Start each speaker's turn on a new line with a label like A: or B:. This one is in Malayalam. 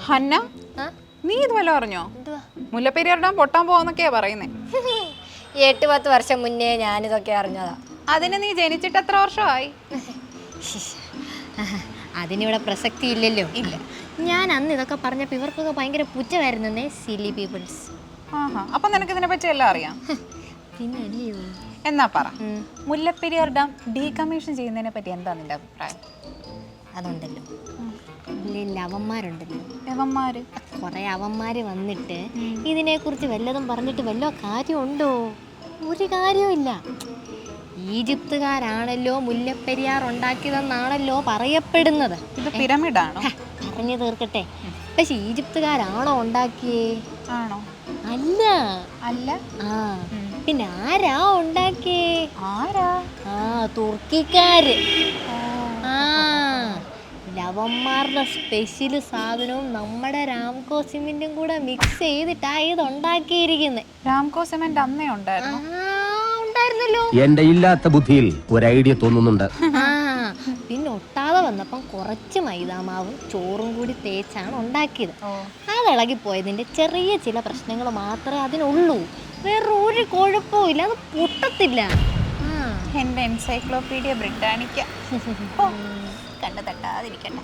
A: ഹന്ന, നീ ഇത് വല്ലതും അറിഞ്ഞോ? മുല്ലപ്പെരിയാർ ഡാം പൊട്ടാൻ പോവാന്നൊക്കെയാ പറയുന്നേ.
B: 8-10 വർഷം മുന്നേ ഞാനിതൊക്കെ അറിഞ്ഞതാ.
A: അതിന് നീ ജനിച്ചിട്ട് എത്ര വർഷമായി?
B: അതിനിവിടെ പ്രസക്തി ഇല്ലല്ലോ.
A: ഇല്ല.
B: ഞാൻ അന്ന് ഇതൊക്കെ പറഞ്ഞപ്പോൾ ഇവർക്കൊക്കെ ഭയങ്കര പുറ്റമായിരുന്നേ, സിലി പീപ്പിൾസ്.
A: ആഹാ, അപ്പൊ നിനക്ക് ഇതിനെ പറ്റി എല്ലാം അറിയാം.
B: പിന്നെ അല്ലയോ?
A: എന്നാ പറ, മുല്ലപ്പെരിയാർ ഡാം ഡീകമ്മീഷൻ ചെയ്യുന്നതിനെ പറ്റി എന്താ നിന്റെ അഭിപ്രായം?
B: അതുണ്ടല്ലോ, അവന്മാരുണ്ടല്ലോ,
A: യവന്മാര്
B: കുറെ അവന്മാര് വന്നിട്ട് ഇതിനെക്കുറിച്ച് വല്ലതും പറഞ്ഞിട്ട് വല്ല കാര്യമുണ്ടോ? ഒരു കാര്യമില്ല. ഈജിപ്തുകാരാണല്ലോ മുല്ലപ്പെരിയാർ ഉണ്ടാക്കിയതെന്നാണല്ലോ പറയപ്പെടുന്നത്.
A: ഇത് പിരമിഡാണോ?
B: പറഞ്ഞു തീർക്കട്ടെ. പക്ഷെ ഈജിപ്തുകാരാണോ ഉണ്ടാക്കിയേ?
A: ആണോ?
B: അല്ല.
A: അല്ല?
B: ആ, പിന്നെ ആരാ ഉണ്ടാക്കിയേ?
A: ആരാ?
B: തുർക്കിക്കാര്. ലവന്മാരുടെ സ്പെഷ്യൽ സാധനവും നമ്മുടെ രാംകോ സിമെന്റും കൂടെ മിക്സ് ചെയ്തിട്ടാ ഇത് ഉണ്ടാക്കിയിരിക്കുന്നത്.
A: രാംകോ സിമെന്റ് അന്നേ ഉണ്ടായിരുന്നു.
B: ഉണ്ടായിരുന്നല്ലോ.
C: എന്റെ ഇല്ലാത്ത ബുദ്ധിയിൽ ഒരു ഐഡിയ തോന്നുന്നുണ്ട്.
B: പിന്നെ ഒട്ടാതെ വന്നപ്പം കുറച്ച് മൈദാമാവും ചോറും കൂടി തേച്ചാണ് ഉണ്ടാക്കിയത്. അത് ഇളകിപ്പോയതിന്റെ ചെറിയ ചില പ്രശ്നങ്ങൾ മാത്രമേ അതിനുള്ളൂ. വേറെ ഒരു കുഴപ്പവും ഇല്ല, അത് പൊട്ടത്തില്ല.
A: എന്റെ എൻസൈക്ലോപീഡിയ ബ്രിട്ടാനിക്ക കണ്ടു തട്ടാതിരിക്കട്ടെ.